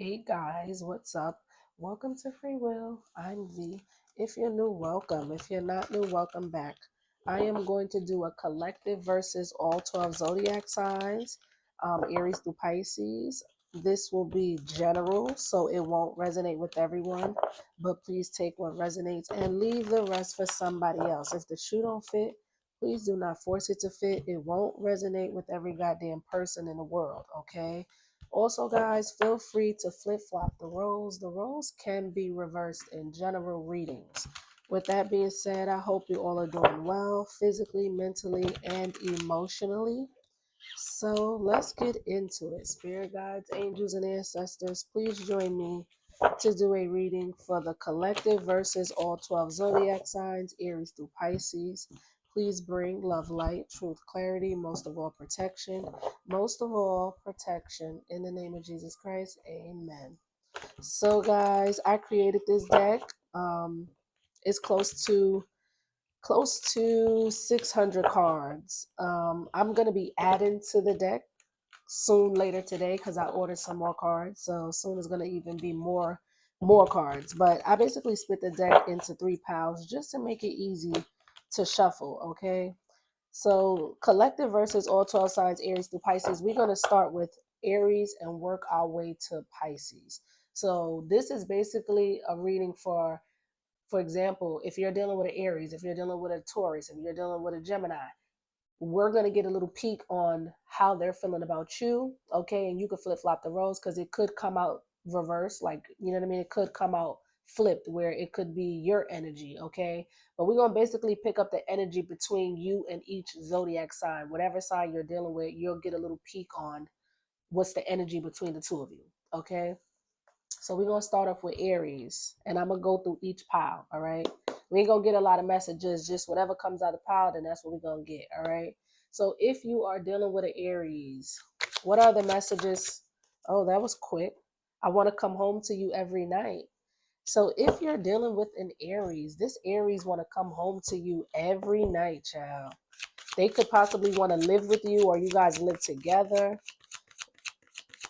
Hey guys, what's up? Welcome to Free Will. I'm V. If you're new, welcome. If you're not new, welcome back. I am going to do a collective versus all 12 zodiac signs, Aries through Pisces. This will be general, so it won't resonate with everyone, but please take what resonates and leave the rest for somebody else. If the shoe don't fit, please do not force it to fit. It won't resonate with every goddamn person in the world, okay? Also, guys, feel free to flip flop the roles. The roles can be reversed in general readings. With that being said, I hope you all are doing well physically, mentally, and emotionally. So let's get into it. Spirit guides, angels, and ancestors, please join me to do a reading for the collective versus all 12 zodiac signs, Aries through Pisces. Please bring love, light, truth, clarity, most of all, protection. Most of all, protection. In the name of Jesus Christ, amen. So, guys, I created this deck. It's close to 600 cards. I'm going to be adding to the deck soon later today because I ordered some more cards. So soon is going to even be more cards. But I basically split the deck into 3 piles just to make it easy to shuffle, okay? So collective versus all 12 signs, Aries through Pisces. We're going to start with Aries and work our way to Pisces. So this is basically a reading for example, if you're dealing with an Aries, if you're dealing with a Taurus, if you're dealing with a Gemini, we're going to get a little peek on how they're feeling about you, okay? And you could flip flop the roles because it could come out reverse, like, you know what I mean? It could come out flipped where it could be your energy, okay? But we're going to basically pick up the energy between you and each zodiac sign. Whatever sign you're dealing with, you'll get a little peek on what's the energy between the two of you, okay? So we're gonna start off with Aries, and I'm gonna go through each pile. All right. We ain't gonna get a lot of messages. Just whatever comes out of the pile, then that's what we're gonna get. All right. So if you are dealing with an Aries, what are the messages? Oh, that was quick. I want to come home to you every night. So if you're dealing with an Aries, this Aries want to come home to you every night, child. They could possibly want to live with you, or you guys live together.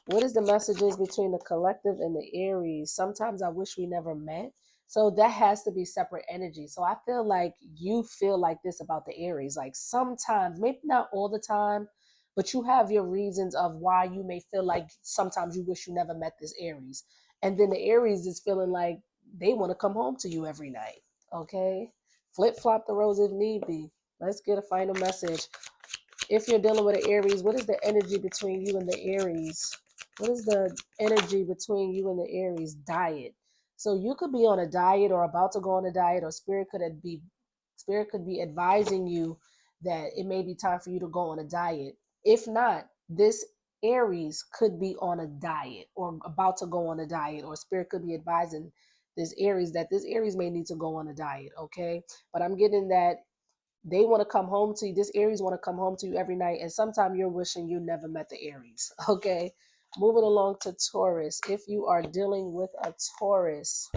What is the messages between the collective and the Aries? Sometimes I wish we never met. So that has to be separate energy. So I feel like you feel like this about the Aries. Like sometimes, maybe not all the time, but you have your reasons of why you may feel like sometimes you wish you never met this Aries. And then the Aries is feeling like they want to come home to you every night. Okay? Flip flop the roles if need be. Let's get a final message. If you're dealing with an Aries, what is the energy between you and the Aries? What is the energy between you and the Aries? Diet. So you could be on a diet or about to go on a diet, or spirit could be advising you that it may be time for you to go on a diet. If not, this Aries could be on a diet or about to go on a diet, or spirit could be advising this Aries that this Aries may need to go on a diet, okay? But I'm getting that they want to come home to you. This Aries want to come home to you every night, and sometimes you're wishing you never met the Aries. Okay, moving along to Taurus. If you are dealing with a Taurus,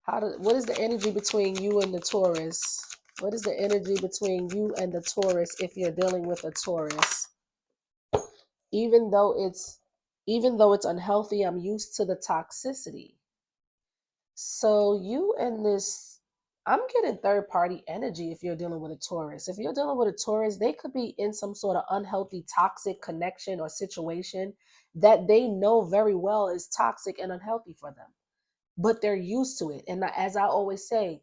what is the energy between you and the Taurus? What is the energy between you and the Taurus if you're dealing with a Taurus? Even though it's even though it's unhealthy, I'm used to the toxicity. So you and this, I'm getting third party energy if you're dealing with a Taurus. If you're dealing with a Taurus, they could be in some sort of unhealthy, toxic connection or situation that they know very well is toxic and unhealthy for them, but they're used to it. And as I always say,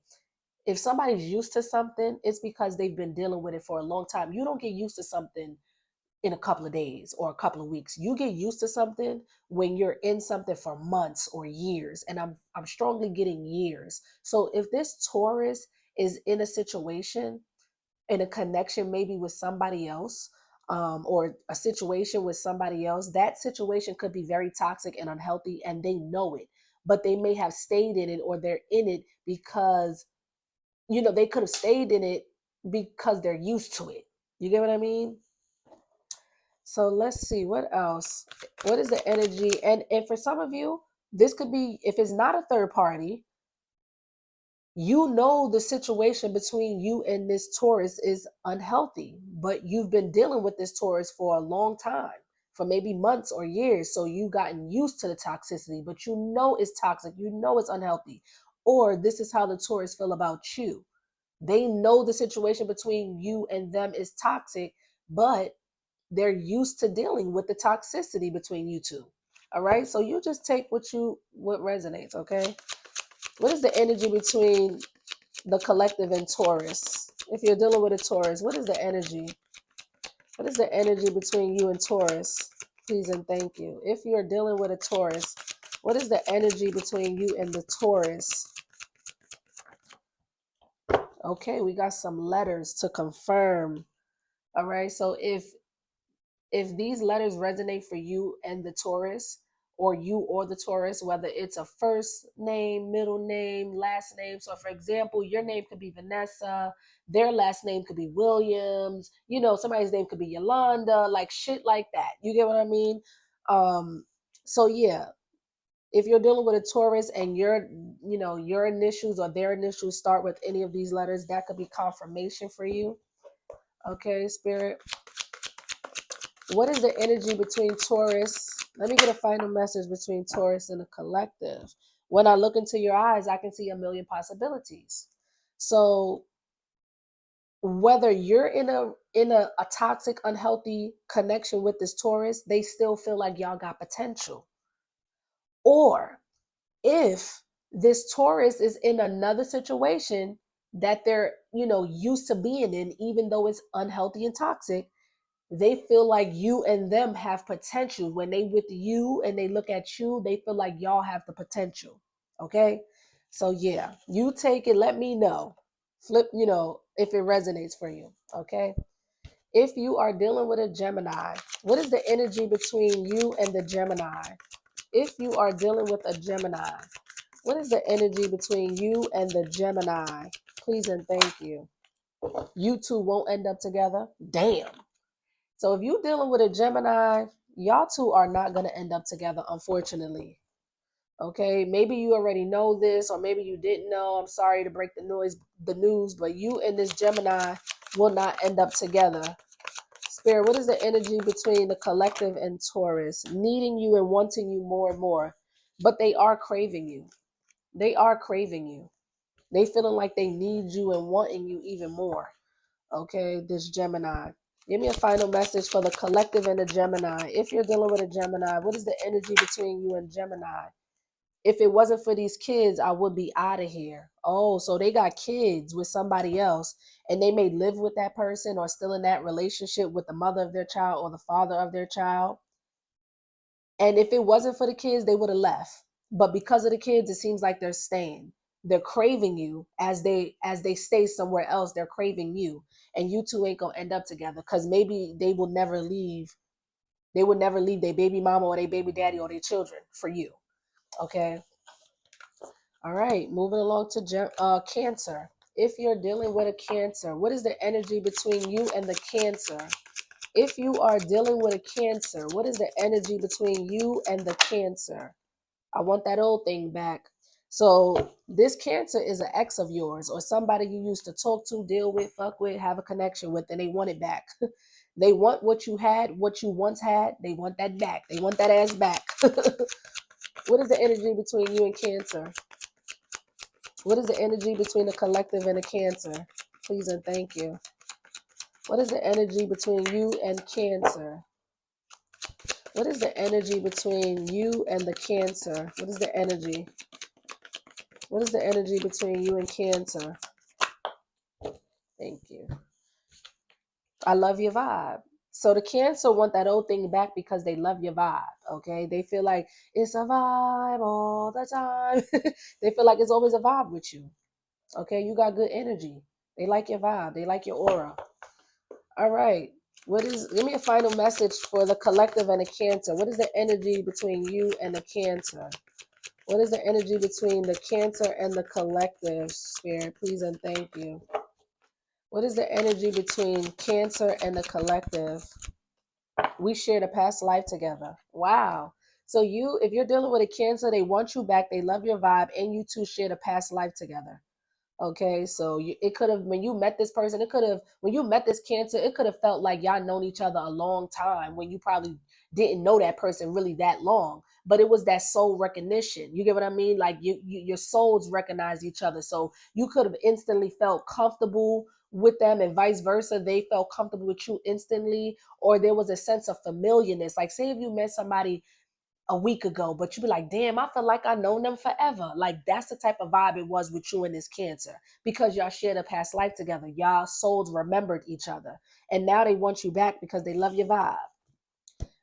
if somebody's used to something, it's because they've been dealing with it for a long time. You don't get used to something in a couple of days or a couple of weeks. You get used to something when you're in something for months or years. And I'm strongly getting years. So if this Taurus is in a situation, in a connection maybe with somebody else, or a situation with somebody else, that situation could be very toxic and unhealthy and they know it. But they may have stayed in it, or they're in it because, they could have stayed in it because they're used to it. You get what I mean? So let's see what else. What is the energy? And for some of you, this could be, if it's not a third party, you know the situation between you and this Taurus is unhealthy, but you've been dealing with this Taurus for a long time, for maybe months or years. So you gotten used to the toxicity, but you know it's toxic. You know it's unhealthy. Or this is how the Taurus feel about you. They know the situation between you and them is toxic, but they're used to dealing with the toxicity between you two. All right. So you just take what resonates. Okay. What is the energy between the collective and Taurus? If you're dealing with a Taurus, what is the energy? What is the energy between you and Taurus? Please and thank you. If you're dealing with a Taurus, what is the energy between you and the Taurus? Okay, we got some letters to confirm. All right. So if these letters resonate for you and the Taurus, or you or the Taurus, whether it's a first name, middle name, last name. So, for example, your name could be Vanessa, their last name could be Williams, somebody's name could be Yolanda, like shit like that. You get what I mean? So, yeah, if you're dealing with a Taurus and your initials or their initials start with any of these letters, that could be confirmation for you. Okay, Spirit. What is the energy between Taurus? Let me get a final message between Taurus and the collective. When I look into your eyes, I can see a million possibilities. So whether you're in a toxic, unhealthy connection with this Taurus, they still feel like y'all got potential. Or if this Taurus is in another situation that they're, used to being in, even though it's unhealthy and toxic, they feel like you and them have potential. When they with you and they look at you, they feel like y'all have the potential. Okay. So yeah, you take it. Let me know. Flip, if it resonates for you. Okay. If you are dealing with a Gemini, what is the energy between you and the Gemini? If you are dealing with a Gemini, what is the energy between you and the Gemini? Please and thank you. You two won't end up together. Damn. So if you're dealing with a Gemini, y'all two are not going to end up together, unfortunately. Okay, maybe you already know this, or maybe you didn't know. I'm sorry to break the news, but you and this Gemini will not end up together. Spirit, what is the energy between the collective and Taurus? Needing you and wanting you more and more, but they are craving you. They are craving you. They feeling like they need you and wanting you even more. Okay, this Gemini. Give me a final message for the collective and the Gemini. If you're dealing with a Gemini, what is the energy between you and Gemini? If it wasn't for these kids, I would be out of here. Oh, so they got kids with somebody else, and they may live with that person or still in that relationship with the mother of their child or the father of their child. And if it wasn't for the kids, they would have left. But because of the kids, it seems like they're staying. They're craving you as they stay somewhere else. They're craving you, and you two ain't gonna end up together because maybe they will never leave. They will never leave their baby mama or their baby daddy or their children for you. Okay. All right. Moving along to Cancer. If you're dealing with a Cancer, what is the energy between you and the Cancer? If you are dealing with a Cancer, what is the energy between you and the Cancer? I want that old thing back. So this Cancer is an ex of yours or somebody you used to talk to, deal with, fuck with, have a connection with, and they want it back. They want what you had, what you once had. They want that back. They want that ass back. What is the energy between you and Cancer? What is the energy between the collective and the Cancer? Please and thank you. What is the energy between you and Cancer? What is the energy between you and the Cancer? What is the energy? What is the energy between you and Cancer? Thank you. I love your vibe. So the Cancer want that old thing back because they love your vibe. Okay, they feel like it's a vibe all the time. They feel like it's always a vibe with you. Okay, you got good energy. They like your vibe. They like your aura. All right. Give me a final message for the collective and the Cancer. What is the energy between you and the Cancer? What is the energy between the Cancer and the collective, Spirit? Please and thank you. What is the energy between Cancer and the collective? We shared a past life together. Wow. So if you're dealing with a Cancer, they want you back. They love your vibe, and you two shared a past life together. Okay, so it could have, when you met this person, when you met this Cancer, it could have felt like y'all known each other a long time when you probably didn't know that person really that long, but it was that soul recognition. You get what I mean? Like your souls recognize each other. So you could have instantly felt comfortable with them and vice versa. They felt comfortable with you instantly, or there was a sense of familiarness. Like say if you met somebody a week ago, but you be like, damn, I feel like I known them forever. Like that's the type of vibe it was with you and this Cancer, because y'all shared a past life together. Y'all souls remembered each other, and now they want you back because they love your vibe.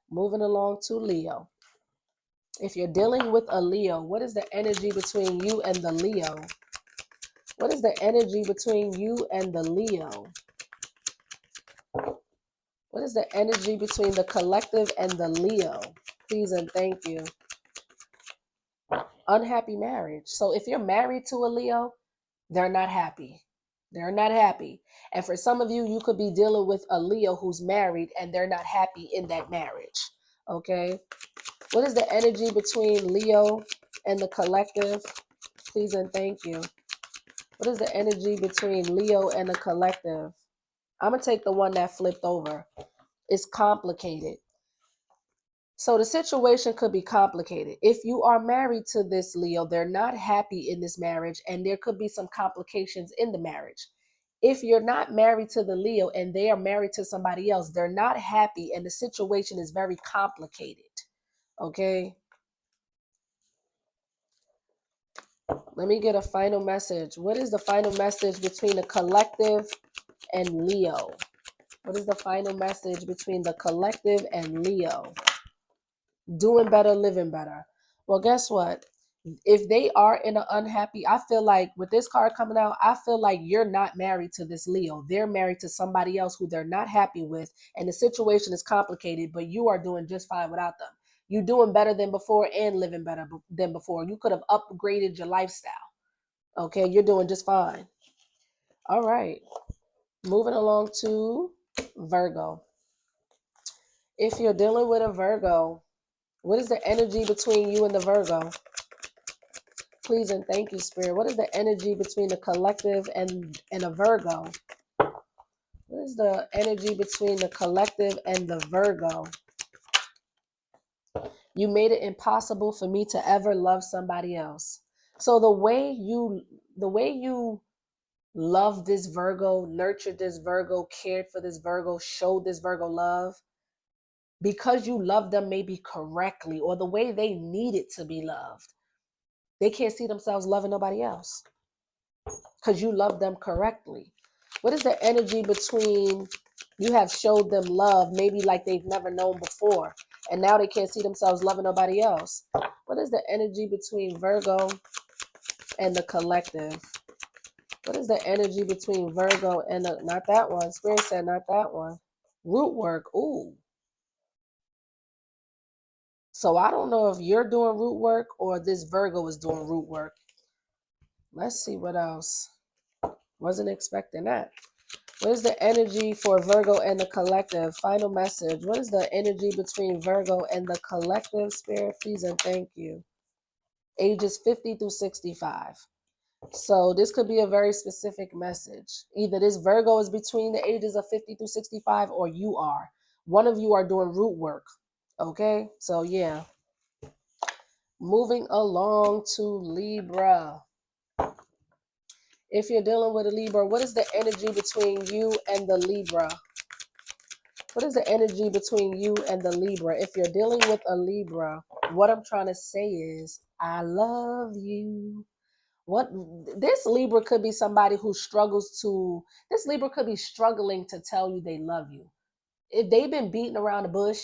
Moving along to Leo. If you're dealing with a Leo, what is the energy between you and the Leo? What is the energy between you and the Leo? What is the energy between the collective and the Leo? Please and thank you. Unhappy marriage. So if you're married to a Leo, they're not happy. They're not happy. And for some of you, you could be dealing with a Leo who's married and they're not happy in that marriage. Okay. What is the energy between Leo and the collective? Please and thank you. What is the energy between Leo and the collective? I'm going to take the one that flipped over. It's complicated. So the situation could be complicated. If you are married to this Leo, they're not happy in this marriage, and there could be some complications in the marriage. If you're not married to the Leo and they are married to somebody else, they're not happy, and the situation is very complicated. Okay? Let me get a final message. What is the final message between the collective and Leo? What is the final message between the collective and Leo? Doing better, living better. Well, guess what? If they are in an unhappy, I feel like with this card coming out, I feel like you're not married to this Leo. They're married to somebody else who they're not happy with, and the situation is complicated, but you are doing just fine without them. You're doing better than before and living better than before. You could have upgraded your lifestyle. Okay, you're doing just fine. All right. Moving along to Virgo. If you're dealing with a Virgo, what is the energy between you and the Virgo? Please and thank you, Spirit. What is the energy between the collective and a Virgo? What is the energy between the collective and the Virgo? You made it impossible for me to ever love somebody else. So the way you love this Virgo, nurtured this Virgo, cared for this Virgo, showed this Virgo love, because you love them maybe correctly or the way they needed to be loved, they can't see themselves loving nobody else because you love them correctly. What is the energy between you have showed them love, maybe like they've never known before, and now they can't see themselves loving nobody else? What is the energy between Virgo and the collective? What is the energy between Virgo and the, not that one. Spirit said not that one. Root work. Ooh. So I don't know if you're doing root work or this Virgo is doing root work. Let's see what else. Wasn't expecting that. What is the energy for Virgo and the collective? Final message. What is the energy between Virgo and the collective? Spirit, please and thank you. Ages 50 through 65. So this could be a very specific message. Either this Virgo is between the ages of 50 through 65 or you are. One of you are doing root work. Okay? So yeah. Moving along to Libra. If you're dealing with a Libra, what is the energy between you and the Libra? What is the energy between you and the Libra? If you're dealing with a Libra, what I'm trying to say is, I love you. What this Libra could be somebody who struggles to, this Libra could be struggling to tell you they love you. If they've been beating around the bush,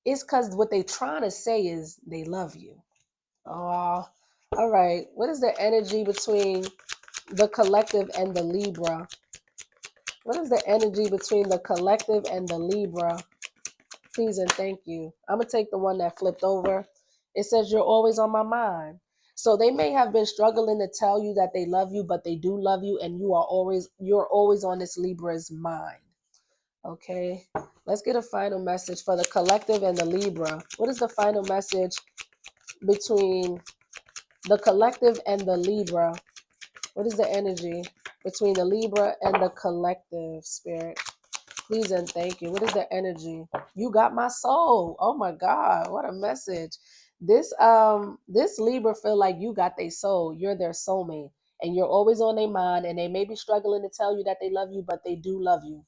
it's because what they're trying to say is they love you. Oh, all right. What is the energy between the collective and the Libra? What is the energy between the collective and the Libra? Please and thank you. I'm going to take the one that flipped over. It says you're always on my mind. So they may have been struggling to tell you that they love you, but they do love you, and you're always on this Libra's mind. Okay. Let's get a final message for the collective and the Libra. What is the final message between the collective and the Libra? What is the energy between the Libra and the collective, Spirit? Please and thank you. What is the energy You got my soul. Oh my God, what a message. This Libra feel like you got their soul. You're their soulmate. And you're always on their mind, and they may be struggling to tell you that they love you, but they do love you.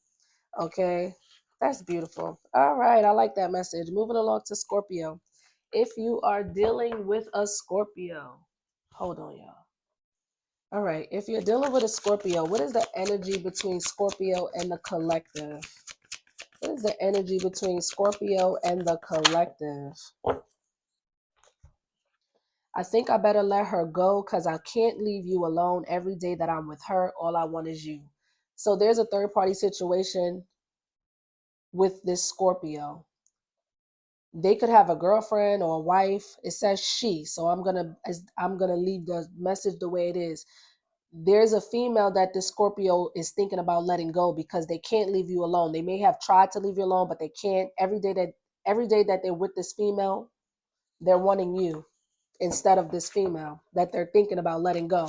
Okay. That's beautiful. All right. I like that message. Moving along to Scorpio. If you are dealing with a Scorpio, hold on, y'all. All right. If you're dealing with a Scorpio, what is the energy between Scorpio and the collective? What is the energy between Scorpio and the collective? I think I better let her go because I can't leave you alone every day that I'm with her. All I want is you. So there's a third party situation with this Scorpio. They could have a girlfriend or a wife. It says she, so I'm gonna leave the message the way it is. There's a female that the Scorpio is thinking about letting go because they can't leave you alone. They may have tried to leave you alone, but they can't. Every day that they're with this female, they're wanting you instead of this female that they're thinking about letting go.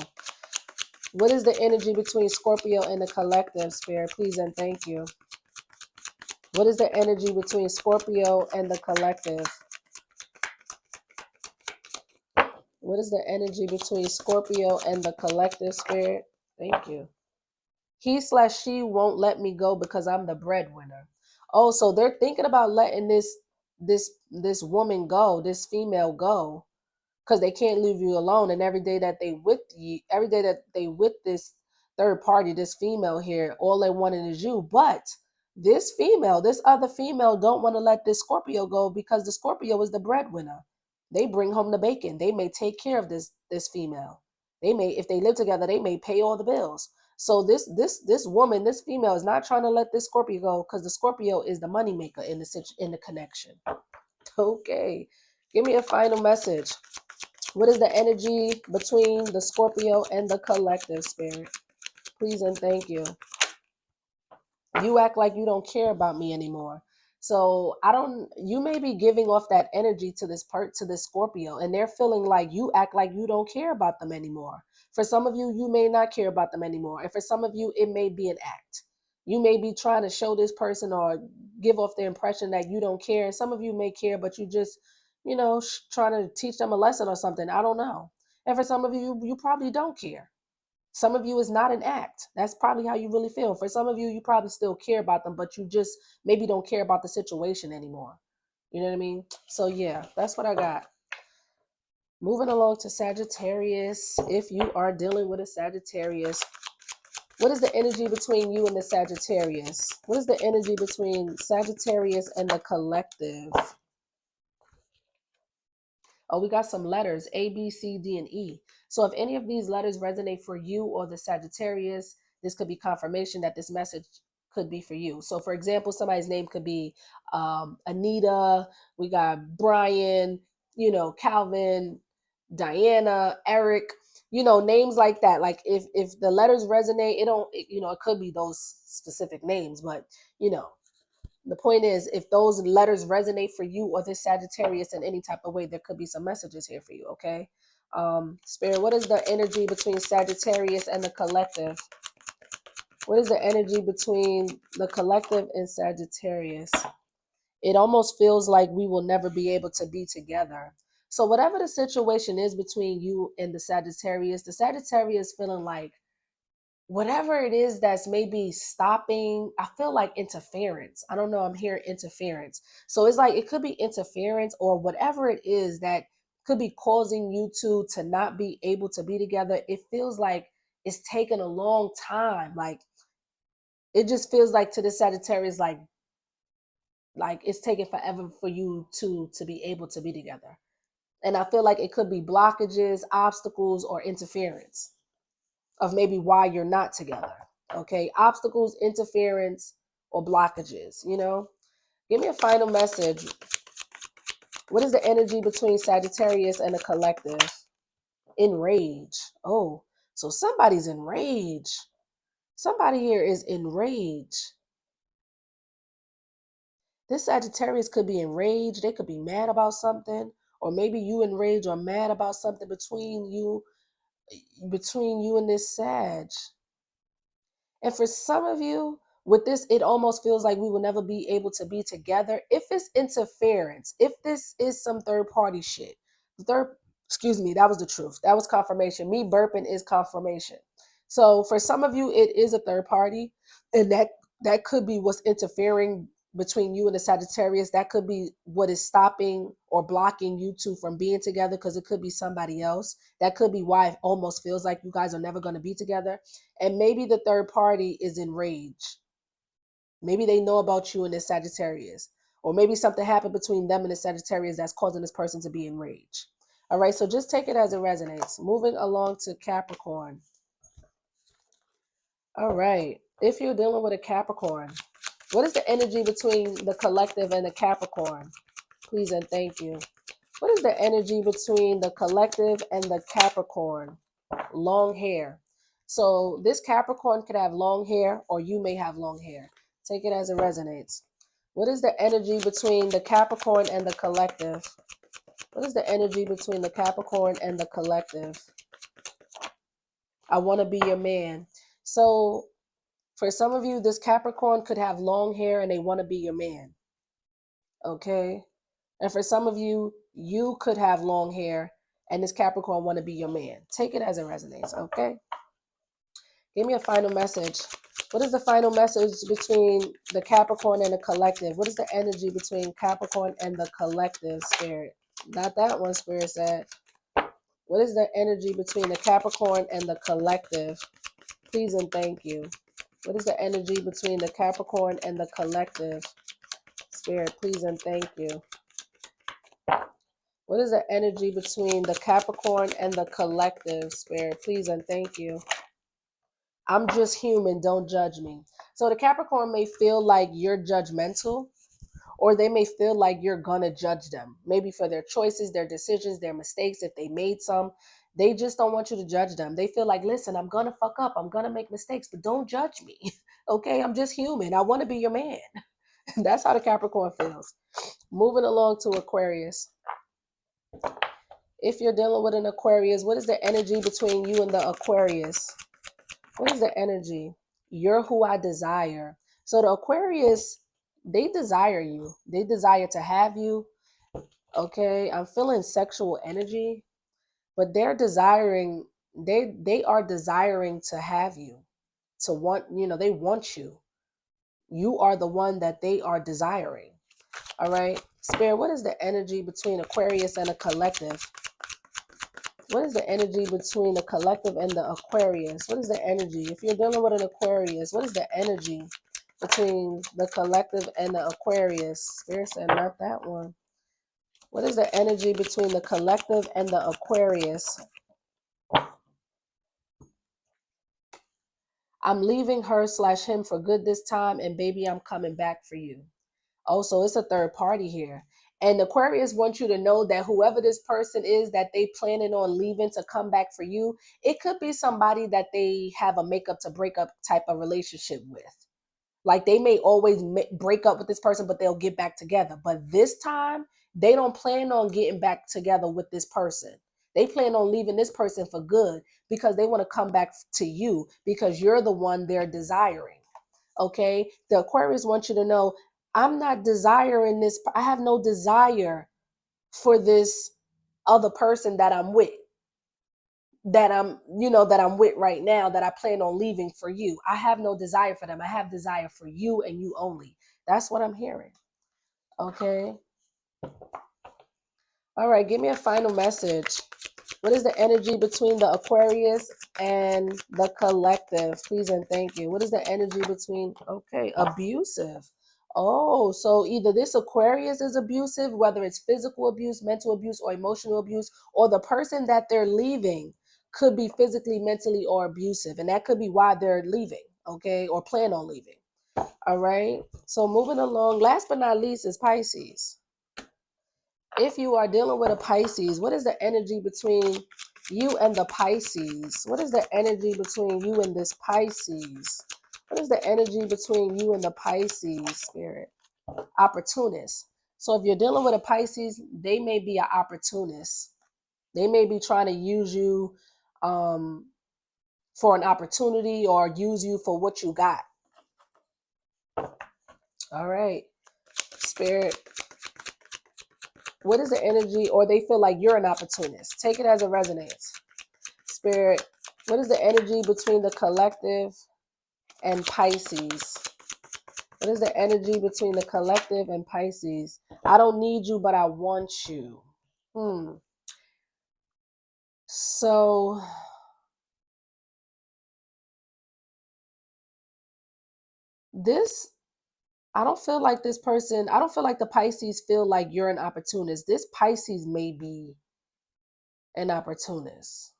What is the energy between Scorpio and the collective, Spirit? Please and thank you. What is the energy between Scorpio and the collective? What is the energy between Scorpio and the collective, Spirit? Thank you. He/she won't let me go because I'm the breadwinner. Oh, so they're thinking about letting this woman go, this female go, because they can't leave you alone. And every day that they with this third party, this female here, all they wanted is you. But this other female don't want to let this Scorpio go because the Scorpio is the breadwinner. They bring home the bacon. They may take care of this female. They may, if they live together, they may pay all the bills. So this woman, this female is not trying to let this Scorpio go because the Scorpio is the moneymaker in the connection. Okay. Give me a final message. What is the energy between the Scorpio and the collective, Spirit? Please and thank you. You act like you don't care about me anymore. So you may be giving off that energy to this Scorpio, and they're feeling like you act like you don't care about them anymore. For some of you, you may not care about them anymore. And for some of you, it may be an act. You may be trying to show this person or give off the impression that you don't care. And some of you may care, but you just, trying to teach them a lesson or something. I don't know. And for some of you, you probably don't care. Some of you is not an act. That's probably how you really feel. For some of you, you probably still care about them, but you just maybe don't care about the situation anymore. You know what I mean? So yeah, that's what I got. Moving along to Sagittarius. If you are dealing with a Sagittarius, what is the energy between you and the Sagittarius? What is the energy between Sagittarius and the collective? Oh, we got some letters, A, B, C, D, and E. So if any of these letters resonate for you or the Sagittarius, this could be confirmation that this message could be for you. So for example, somebody's name could be Anita, we got Brian, Calvin, Diana, Eric, names like that. Like if the letters resonate, it could be those specific names, but the point is, if those letters resonate for you or this Sagittarius in any type of way, there could be some messages here for you, okay? Spirit, what is the energy between Sagittarius and the collective? What is the energy between the collective and Sagittarius? It almost feels like we will never be able to be together. So whatever the situation is between you and the Sagittarius feeling like whatever it is that's maybe stopping, I feel like interference. I don't know, I'm hearing interference. So it's like it could be interference or whatever it is that could be causing you to not be able to be together. It feels like it's taken a long time. Like it just feels like to the Sagittarius, like it's taking forever for you to be able to be together. And I feel like it could be blockages, obstacles, or interference of maybe why you're not together. Okay, obstacles, interference, or blockages. Give me a final message. What is the energy between Sagittarius and the collective? Enrage. Oh, so somebody's enraged. Somebody here is enraged. This Sagittarius could be enraged. They could be mad about something, or maybe you enraged or mad about something between you and this Sag. And for some of you, With this, it almost feels like we will never be able to be together. If it's interference, if this is some third party shit, third, excuse me, that was the truth. That was confirmation. Me burping is confirmation. So for some of you, it is a third party, and that could be what's interfering between you and the Sagittarius. That could be what is stopping or blocking you two from being together, because it could be somebody else. That could be why it almost feels like you guys are never going to be together. And maybe the third party is enraged. Maybe they know about you and this Sagittarius, or maybe something happened between them and the Sagittarius that's causing this person to be enraged. All right, so just take it as it resonates. Moving along to Capricorn. All right, if you're dealing with a Capricorn, what is the energy between the collective and the Capricorn? Please and thank you. What is the energy between the collective and the Capricorn? Long hair. So this Capricorn could have long hair, or you may have long hair. Take it as it resonates. What is the energy between the Capricorn and the collective? What is the energy between the Capricorn and the collective? I want to be your man. So for some of you, this Capricorn could have long hair and they want to be your man. Okay? And for some of you, you could have long hair and this Capricorn want to be your man. Take it as it resonates, okay? Give me a final message. What is the final message between the Capricorn and the collective? What is the energy between Capricorn and the collective, Spirit? Not that one, Spirit said. What is the energy between the Capricorn and the collective? Please and thank you. What is the energy between the Capricorn and the collective? Spirit, please and thank you. What is the energy between the Capricorn and the collective, Spirit? Please and thank you. I'm just human, don't judge me. So the Capricorn may feel like you're judgmental, or they may feel like you're gonna judge them, maybe for their choices, their decisions, their mistakes, if they made some. They just don't want you to judge them. They feel like, listen, I'm gonna fuck up, I'm gonna make mistakes, but don't judge me. Okay, I'm just human. I want to be your man. That's how the Capricorn feels. Moving along to Aquarius. If you're dealing with an Aquarius, what is the energy between you and the Aquarius? What is the energy? You're who I desire. So the Aquarius, they desire you. They desire to have you. Okay, I'm feeling sexual energy, but they're desiring, they are desiring to have you, to want, they want you. You are the one that they are desiring. All right. Spirit, what is the energy between Aquarius and a collective? What is the energy between the collective and the Aquarius? What is the energy? If you're dealing with an Aquarius, what is the energy between the collective and the Aquarius? Spirit said not that one. What is the energy between the collective and the Aquarius? I'm leaving her/him for good this time, and baby, I'm coming back for you. Oh, so it's a third party here. And Aquarius wants you to know that whoever this person is that they planning on leaving to come back for you, it could be somebody that they have a makeup to break up type of relationship with. Like they may always break up with this person, but they'll get back together. But this time, they don't plan on getting back together with this person. They plan on leaving this person for good because they want to come back to you because you're the one they're desiring. Okay, the Aquarius wants you to know, I'm not desiring this. I have no desire for this other person that I'm with, that I'm with right now, that I plan on leaving for you. I have no desire for them. I have desire for you and you only. That's what I'm hearing. Okay. All right, give me a final message. What is the energy between the Aquarius and the collective? Please and thank you. What is the energy between, okay, abusive. Oh, so either this Aquarius is abusive, whether it's physical abuse, mental abuse, or emotional abuse, or the person that they're leaving could be physically, mentally, or abusive. And that could be why they're leaving, okay, or plan on leaving. All right. So moving along, last but not least is Pisces. If you are dealing with a Pisces, what is the energy between you and the Pisces? What is the energy between you and this Pisces? What is the energy between you and the Pisces, Spirit? Opportunist. So if you're dealing with a Pisces, they may be an opportunist. They may be trying to use you for an opportunity or use you for what you got. All right. Spirit, what is the energy, or they feel like you're an opportunist? Take it as it resonates. Spirit, what is the energy between the collective and Pisces? What is the energy between the collective and Pisces? I don't need you, but I want you. So this, I don't feel like this person, I don't feel like the Pisces feel like you're an opportunist. This Pisces may be an opportunist.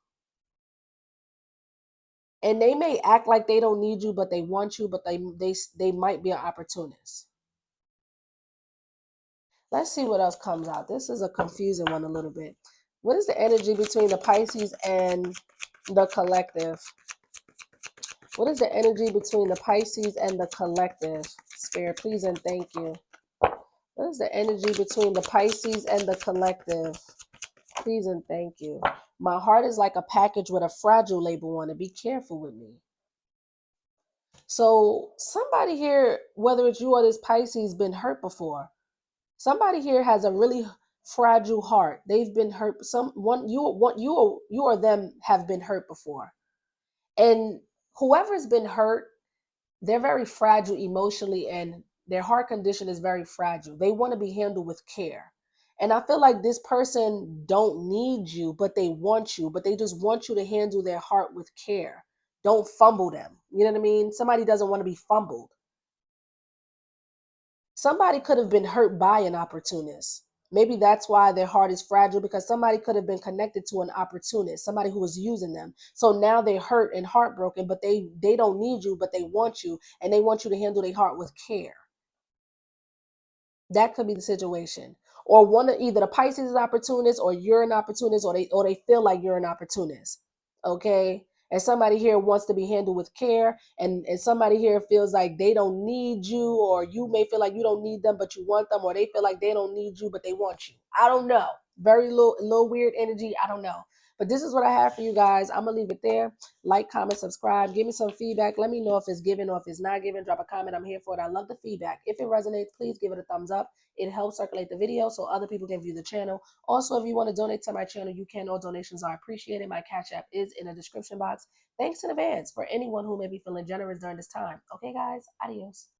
And they may act like they don't need you, but they want you, but they might be an opportunist. Let's see what else comes out. This is a confusing one a little bit. What is the energy between the Pisces and the collective? What is the energy between the Pisces and the collective? Spirit, please and thank you. What is the energy between the Pisces and the collective? Please and thank you. My heart is like a package with a fragile label on it. Be careful with me. So somebody here, whether it's you or this Pisces, been hurt before. Somebody here has a really fragile heart. They've been hurt. You or them have been hurt before. And whoever's been hurt, they're very fragile emotionally, and their heart condition is very fragile. They want to be handled with care. And I feel like this person don't need you, but they want you, but they just want you to handle their heart with care. Don't fumble them. You know what I mean? Somebody doesn't want to be fumbled. Somebody could have been hurt by an opportunist. Maybe that's why their heart is fragile, because somebody could have been connected to an opportunist, somebody who was using them. So now they're hurt and heartbroken, but they don't need you, but they want you, and they want you to handle their heart with care. That could be the situation. Or one of either the Pisces is an opportunist, or you're an opportunist, or they feel like you're an opportunist. Okay. And somebody here wants to be handled with care, and somebody here feels like they don't need you, or you may feel like you don't need them, but you want them, or they feel like they don't need you, but they want you. I don't know. Very little weird energy. I don't know. But this is what I have for you guys. I'm gonna leave it there. Like, comment, subscribe. Give me some feedback. Let me know if it's given or if it's not given. Drop a comment. I'm here for it. I love the feedback. If it resonates, please give it a thumbs up. It helps circulate the video so other people can view the channel. Also, if you want to donate to my channel, you can. All donations are appreciated. My Cash App is in the description box. Thanks in advance for anyone who may be feeling generous during this time. Okay, guys? Adios.